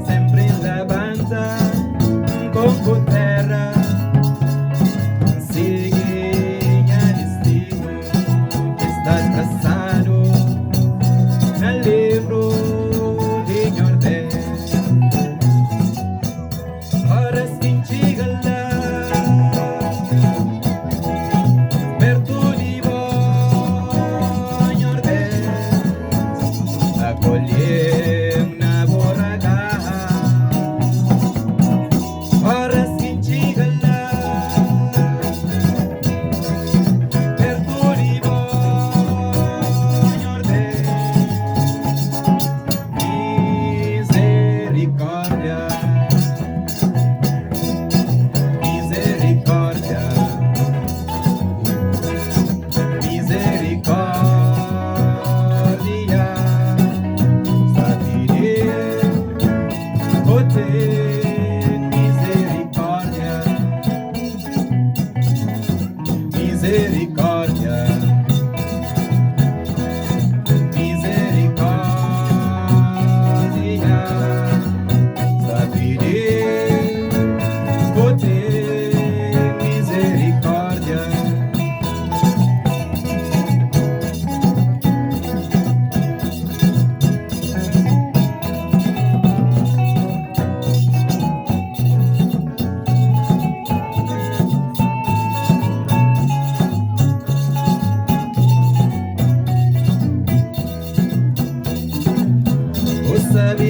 Sempre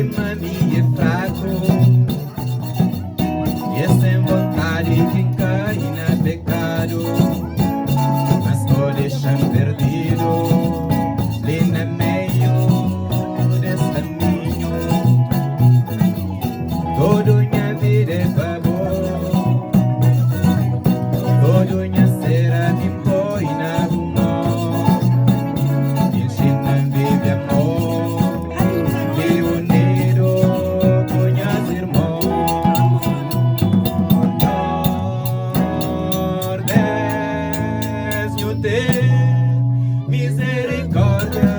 mami é fraco. E é sem vontade quem cai na pecado. Mas tô deixando perdido. Ali no meio desse caminho. Toda minha vida é favor. Toda minha cera me põe na rua. Ensina a viver amor. E unido com as irmãos. Nordeste, eu tenho misericórdia.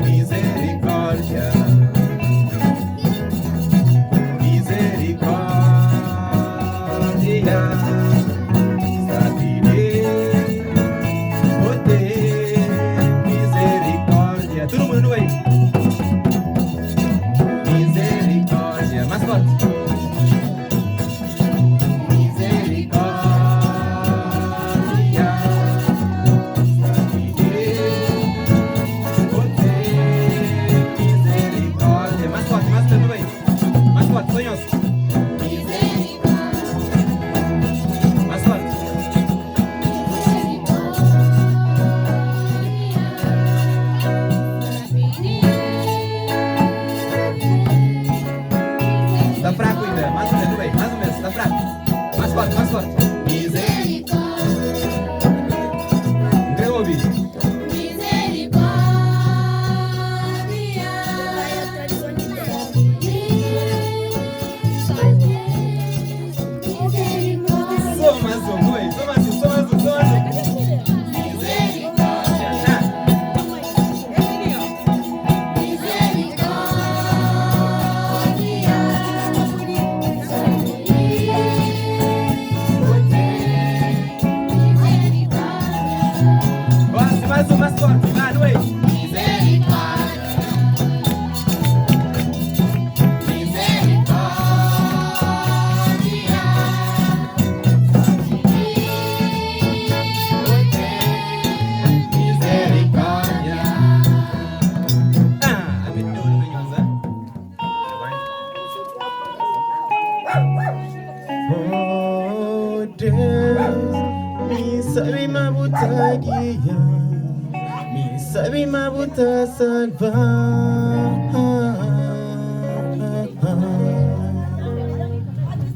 Misericórdia. Misericórdia, saberei poder, misericórdia. Todo mundo aí. Misericórdia, mais forte. Misericórdia, saberei poder, misericórdia. Mais forte, todo mundo aí. Mais forte, sonhos. Mais forte. Tá fraco ainda, mais ou menos, bem, mais ou menos, tá fraco. Mais forte, mais forte. Não quero ouvir. Só mais um, oi, só mais um, só mais um, só mais um. Misericórdia, já. Gosto, mais um, mais forte, vai, oi. Misericórdia. Ah, betul menyosa. Oh Deus, me sabe mabuta guia, me sabe mabuta salvar.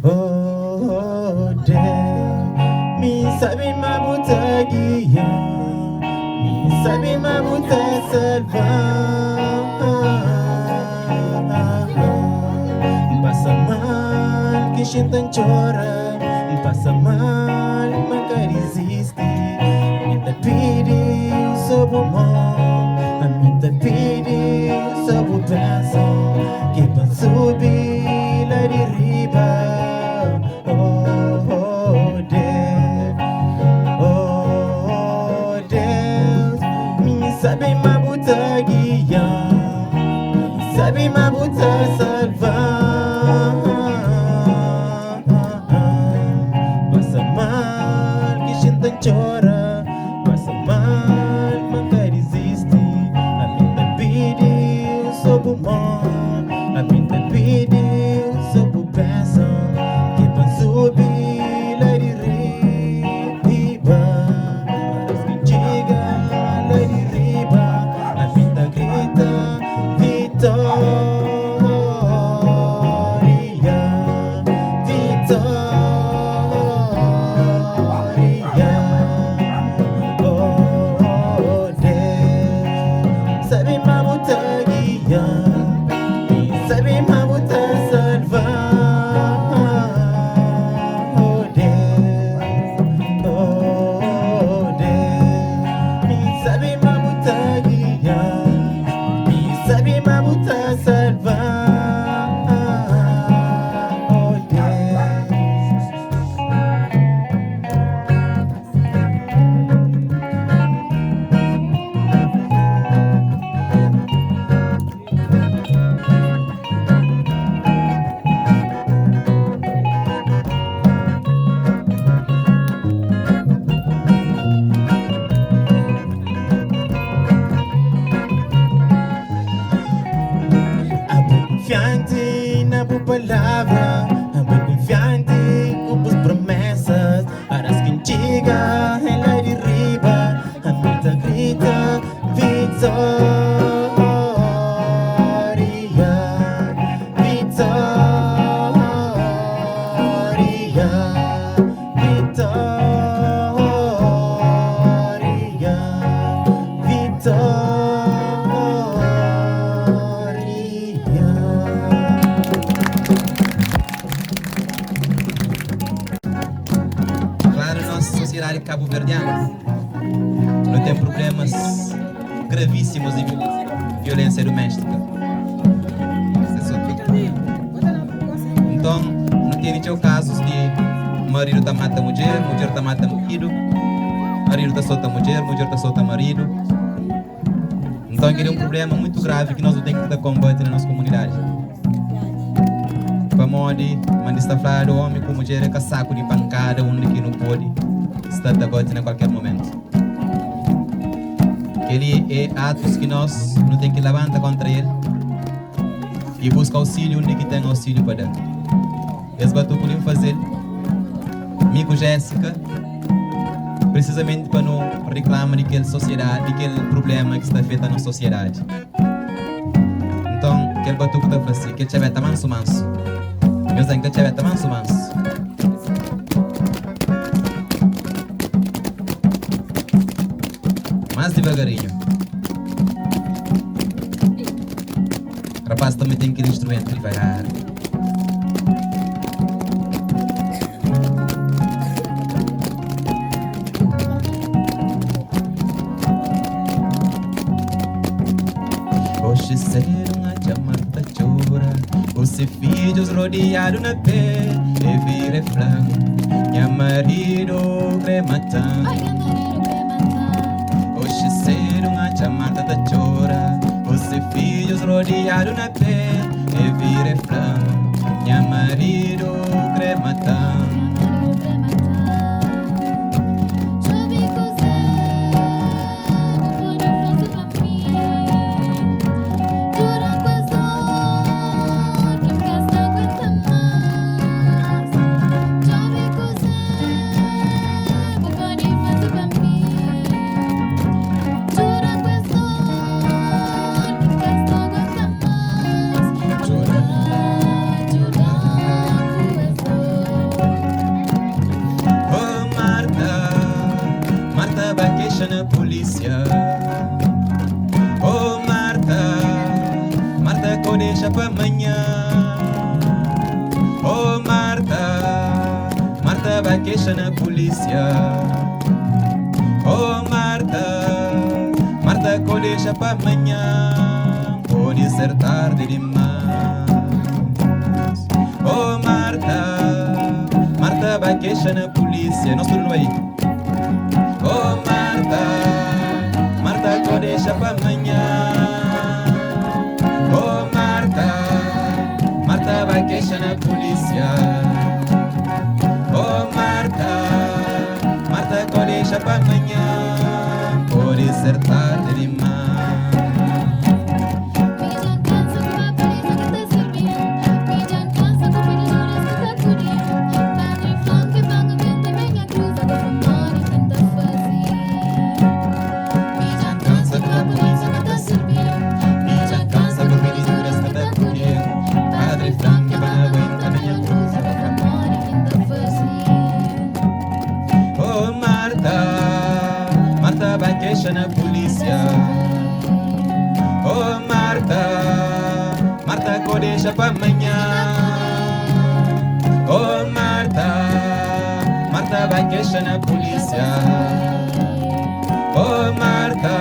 Oh Deus, me sabe mabuta guia, me sabe mabuta salvar. Passa mal que shintan chora, passa mal maka resiste. Minta pedi sobo mão, minta pedi sobo peso, que pan subir lá de riba. Oh Deus, me sabe mabuta guia, me sabe mabuta salvar. Passa mal que shintan chora, passa mal maka resiste. A minta pediu sob o mão, a minta pediu sob o peso, que pan subir lá de riba. Mas que chega lá de riba, a minta grita vitória, vitória. palavra, bem confiante com as promessas. Aras quem chega, ela derriba, a meta grita, vitória, cabo-verdiana não tem problemas gravíssimos de violência doméstica. Então, não tem casos de marido tá mata mulher, mulher tá mata marido, marido tá solta mulher, mulher tá solta marido. Então, aquele é um problema muito grave que nós temos que combater na nossa comunidade. Para modo, mas está falando do homem com mulher é saco de pancada, onde que não pode estar da a qualquer momento. Ele é atos que nós não tem que levantar contra ele e buscar auxílio onde que tem auxílio para dar. Esse batu podemos fazer, amigo Jéssica, precisamente para não reclamar daquela sociedade, daquele problema que está feito na sociedade. Então, aquele batu que está fazendo, que ele tiver manso. Meus amigos, que ele tiver manso. Mais devagarinho. O rapaz também tem aquele instrumento devagar. Hoje cedo a chamada chora, os filhos rodeados na pé, e vira flanco, minha marido rematando. Chamada da chora, os filhos rodeados na pé, e vira flanco, minha marido crematando. Na polícia. Oh Marta, Marta que deixa para amanhã. Oh Marta, Marta vai queixar na polícia. Oh Marta, Marta que deixa para amanhã. Pode ser tarde demais. Oh Marta, Marta vai queixar na polícia. Nós tudo aí. Oh Marta, Marta que deixa para amanhã. Oh Marta, Marta vai queixar na polícia. Oh Marta, Marta que deixa para amanhã. Pode ser tarde demais. Na polícia. Oh Marta, Marta que deixa para amanhã. Oh Marta, Marta vai queixar na polícia. Oh Marta,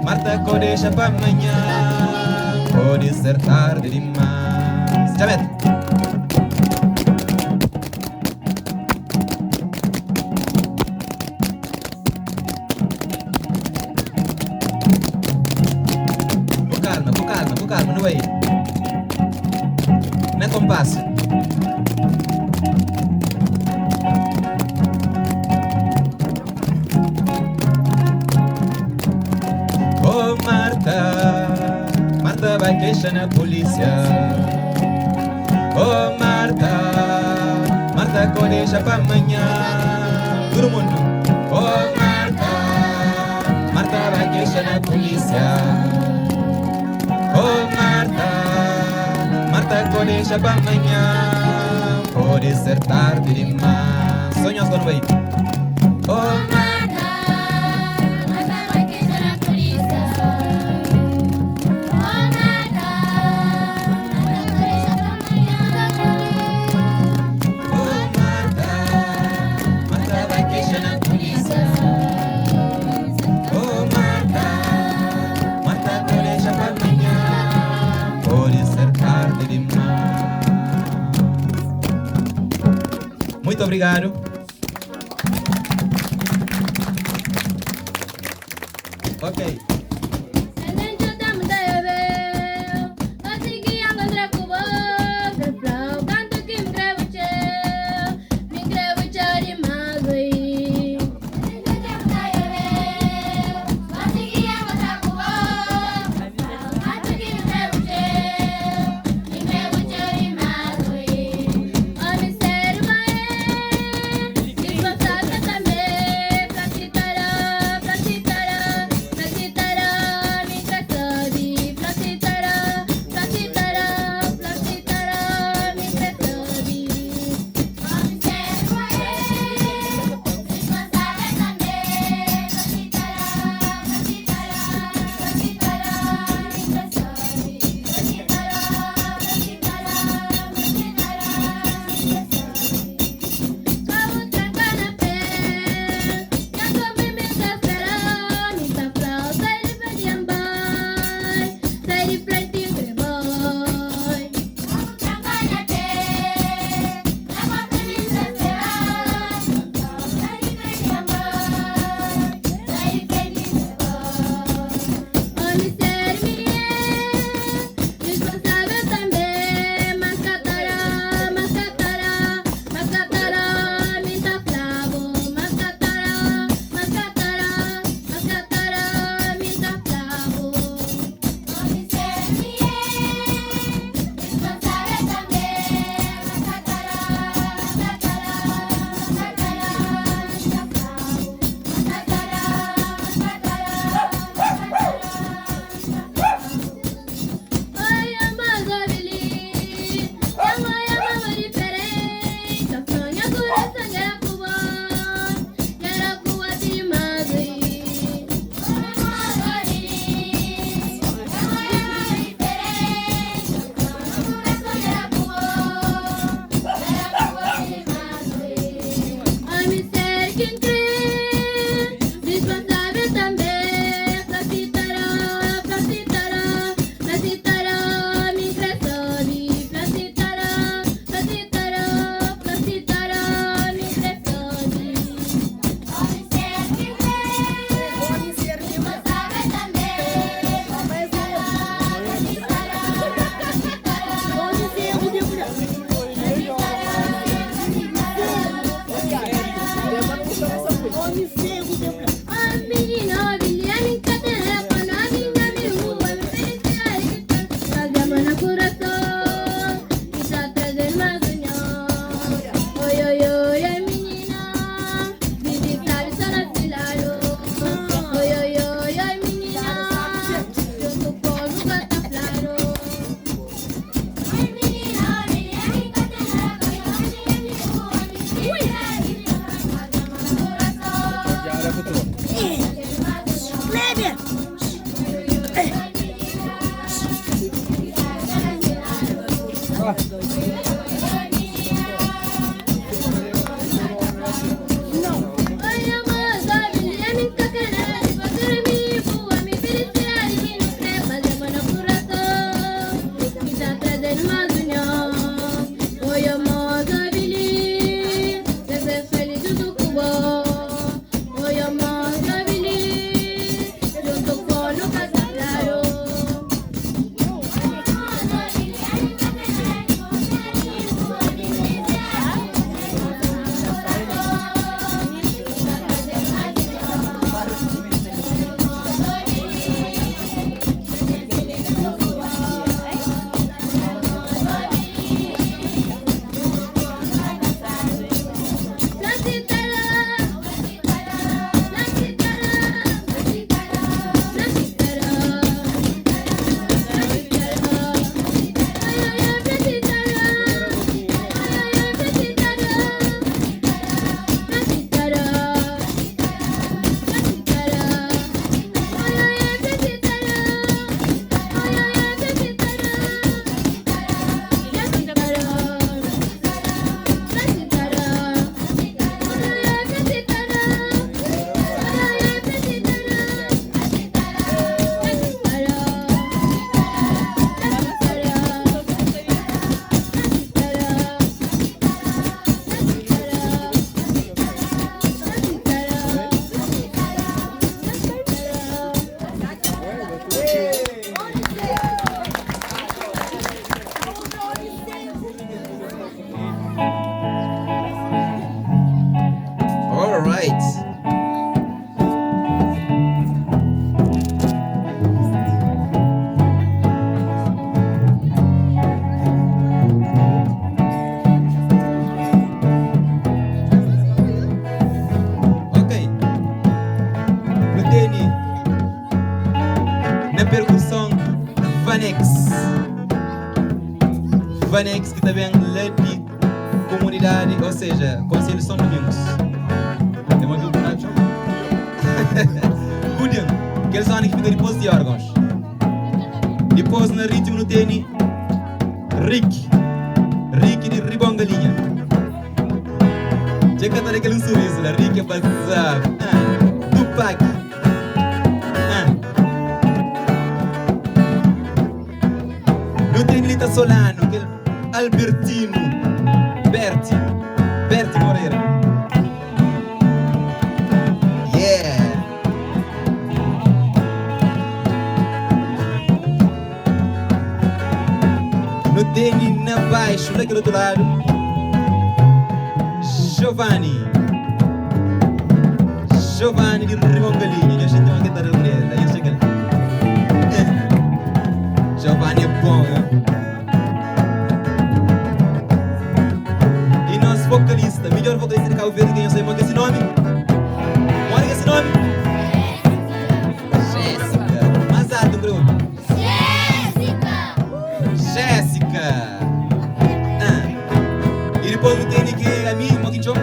Marta que deixa para amanhã. Pode ser tarde demais. Já vê. Calma, não vai. Não é compasso. Oh Marta, Marta vai queixar na polícia. Oh Marta, Marta com deixa pra amanhã. Todo mundo. Oh Marta, Marta vai queixar na polícia. Oh Marta, Marta com deixa pra amanhã. Pode ser tarde demais. Sonhos quando vai. Oh Marta, Marta vai queixar na polícia. Oh Marta, Marta deixa pra amanhã. Oh Marta, Marta vai queixar na polícia. Oh Marta, Marta com deixa pra amanhã. Pode ser tarde demais. Muito obrigado. Ok. Giovanex, que também é de comunidade, ou seja, Conselho São Domingos. Tem uma grupo na chão? Gudian, que eles são que fica depois de órgãos. Depois no ritmo no tênis, Rick de Ribongalinha. Chega até aquele sorriso lá, Rick é passar. Tupac. No tênis Lita Solano, aquele Albertino, Berti Moreira. Yeah. No tênis na baixo, naquele outro lado, Giovanni de Rimongalinha. A gente tem uma guitarra mulher, aí chega ali. Giovanni é bom, né? E nosso vocalista, melhor vocalista de Cabo Verde, quem eu sei, manda esse nome? Manda esse nome? Jéssica. Mais alto, Bruno. Jéssica. E depois não tem ninguém a mim, Moquichão?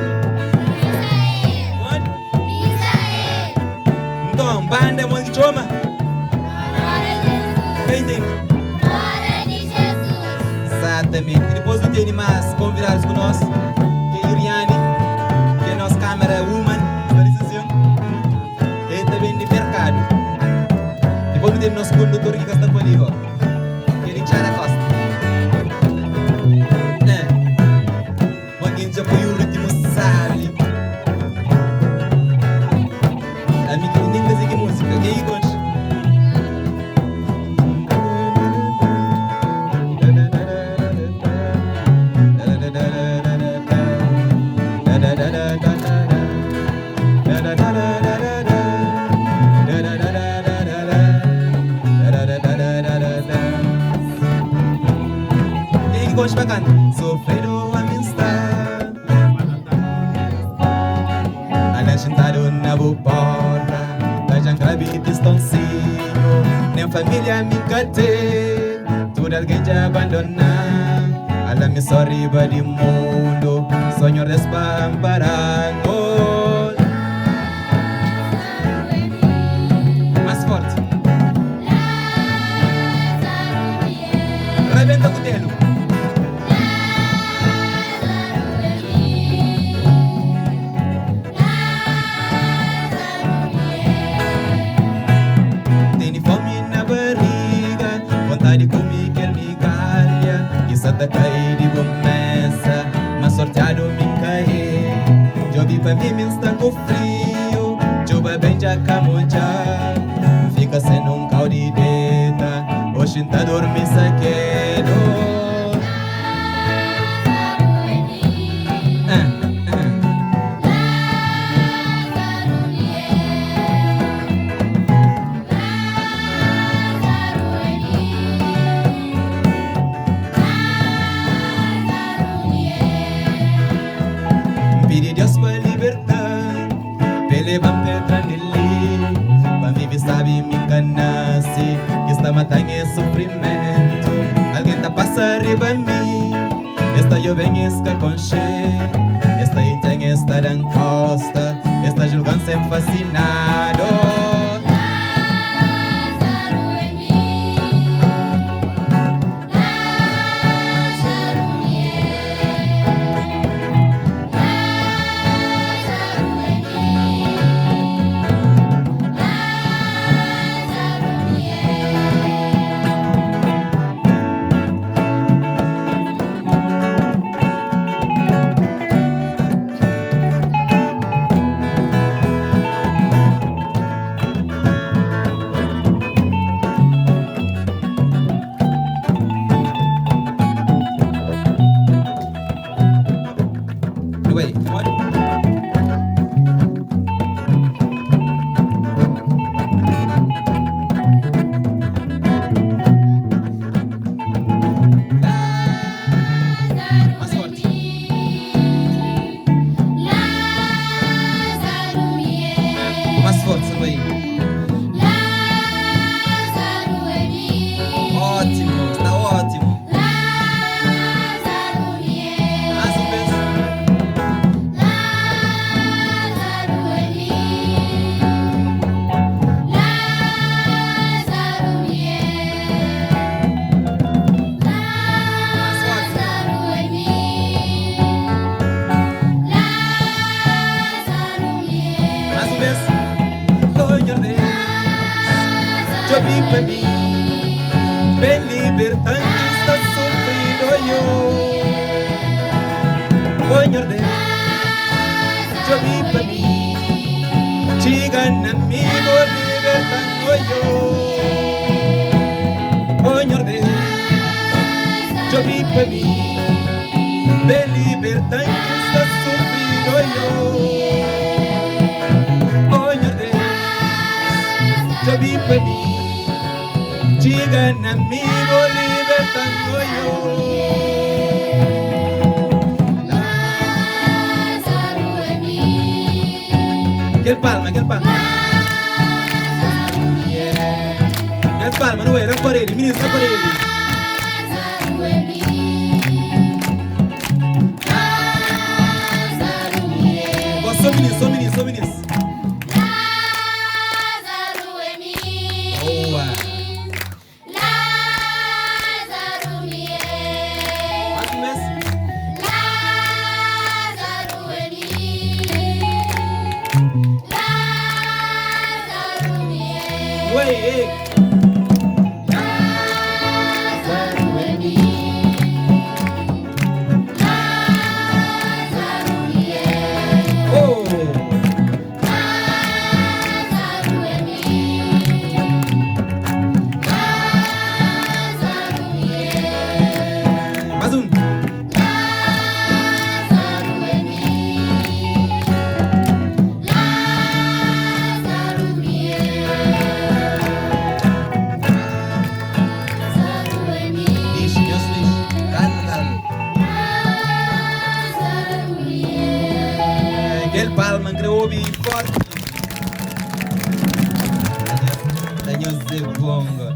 Então, banda Moquichoma? Quem tem? Exatamente. E depois não tem mais convidados com nós, que é Iriane, que é nossa câmera woman, organização, e também de mercado. Depois não tem nosso condutor que está por ali, ó, que é Richard Costa. Alguém já foi o último sabe. Amigo, nem fazer que música, que aí, concha? Gosto bacana. Sofrendo amistad, anda sentado na porta, da grave distancinho, nem família me encate, tudo alguém já abandonar. Ela me sorriba de mundo, sonho despamparado. Mais forte. Rebenta o cutelo. De comer quer migalha, e santa cair de bomessa, mas sorteado me cair. Jobi pra mim me está com frio, juba bem já camoja, fica sendo um caldo de deta, hoje tá dormindo saqueiro. Pedi Deus para libertar, pele van petra nele, para viver sabe me enganasse, que está matando é sofrimento. Alguém tá passando riba a mim, esta eu venho esca com cheio, esta aí tem esta dan costa, esta julgando sempre fascinado. vi para mí, ven libertad está sufrido yo. Señor de yo vi para mí, chigan amigo libertad yo. Señor de yo vi para mí, ven libertad está sufrido yo. Yo vi para mí, llegan amigo libertando yo. Lázaro en mí, Que el palma, que el palma. Que el palma, no era por él, ministro por él. Lázaro en mí, Lázaro en mí, Vos sos ministro, ministro, ministro. Lázaro en mí, Boa. Lázaro en mí, Mais um mês. Lázaro en mí, Lázaro en mí, Ué, ei. Lázaro en mí, Lázaro en mí, Oh. Lázaro en mí, Lázaro en mí, Mais um. Lázaro en mí, Lázaro en mí, Lázaro en mí, Lish, Deus lish. Calma, calma. Lázaro en mí. Que el palma, creobi, forte. Tenho zebonga.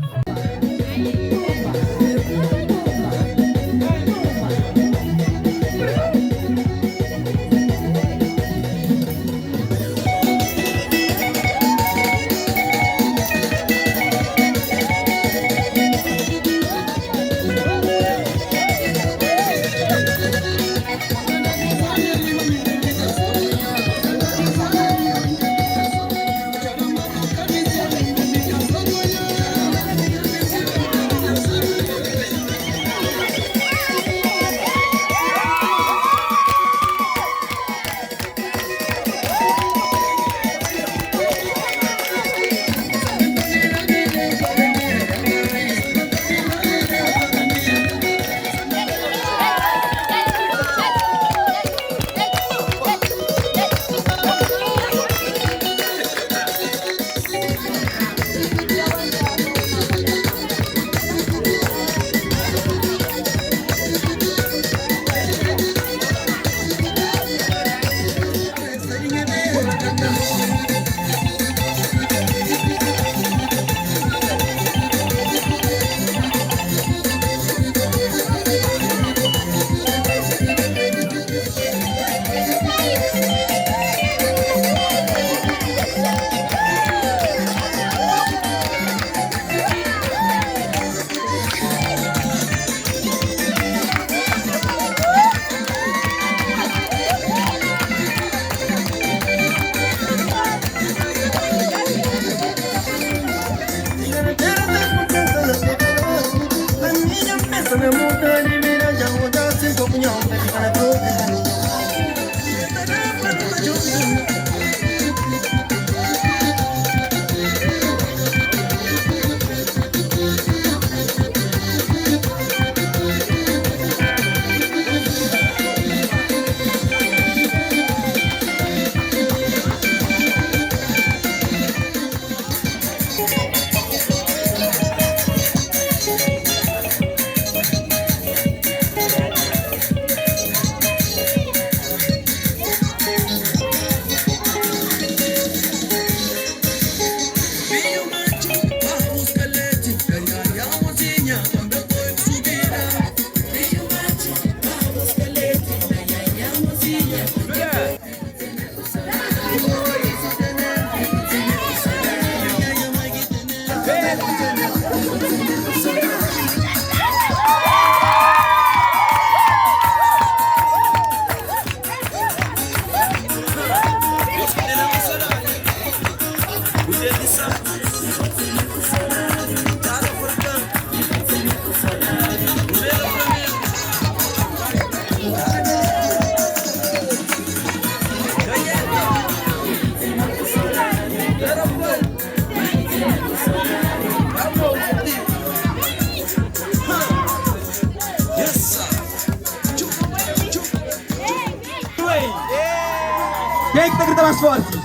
más forte.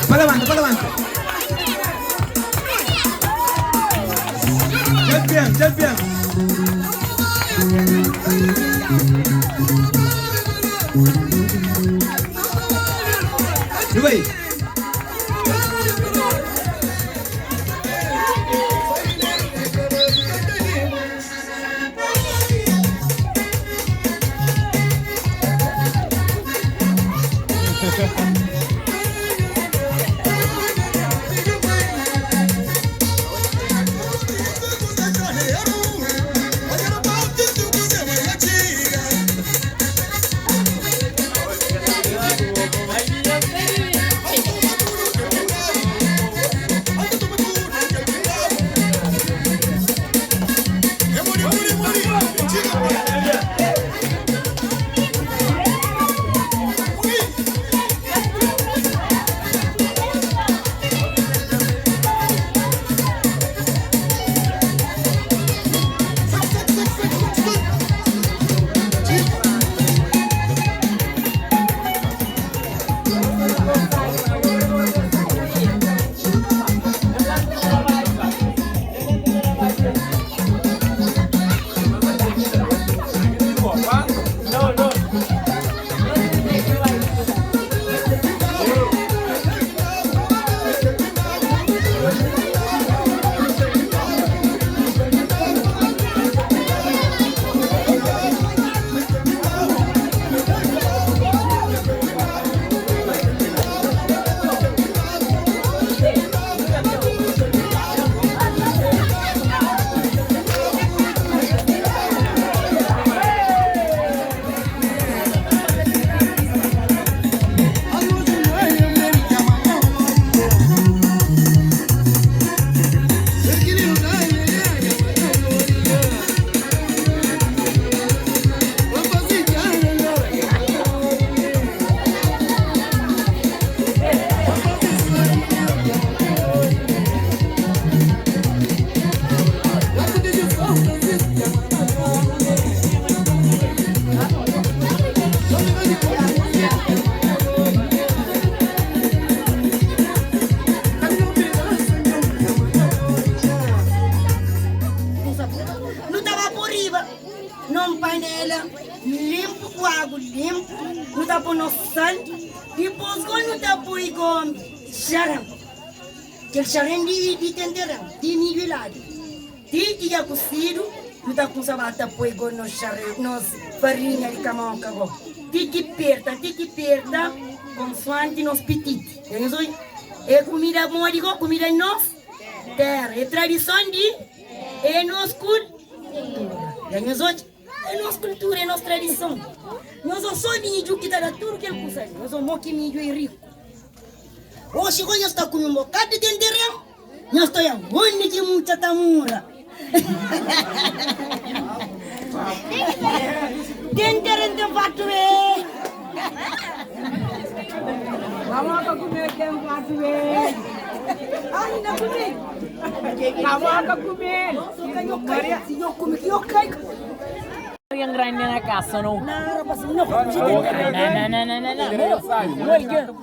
Para adelante, para adelante. Ya bien. Dubai. Não panela, limpo com água limpo, não tá por no sal, depois quando não tá por com charam, que charam de tenderão, de milho lado, de já cozido, não tá com sabata por com no charam, nos farinha de camão cago, de perta, consoante nos petit, entendeu? É comida módica, comida nossa, terra, é tradição de, é nossa cultura, entendeu? É nossa cultura, é nossa tradição. Nós não somos índios que está tudo que ele consegue. Nós somos um índio e rico. Hoje, quando nós estamos com um bocado de tenderão, nós estamos onde que muita tamura. Tenderão de fato é. Vamos comer tem fato Ai, não comer. Vamos comer. Se eu comer, que eu caio. Yang grande na casa não. Não, mas não Não.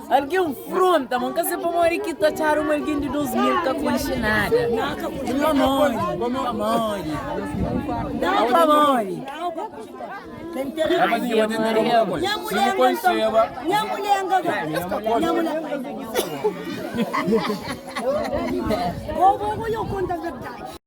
Alguém fronta, mas você pode morrer que tu achar uma alguém de 2000 que conhece nada. Não morre. Vou contar a verdade.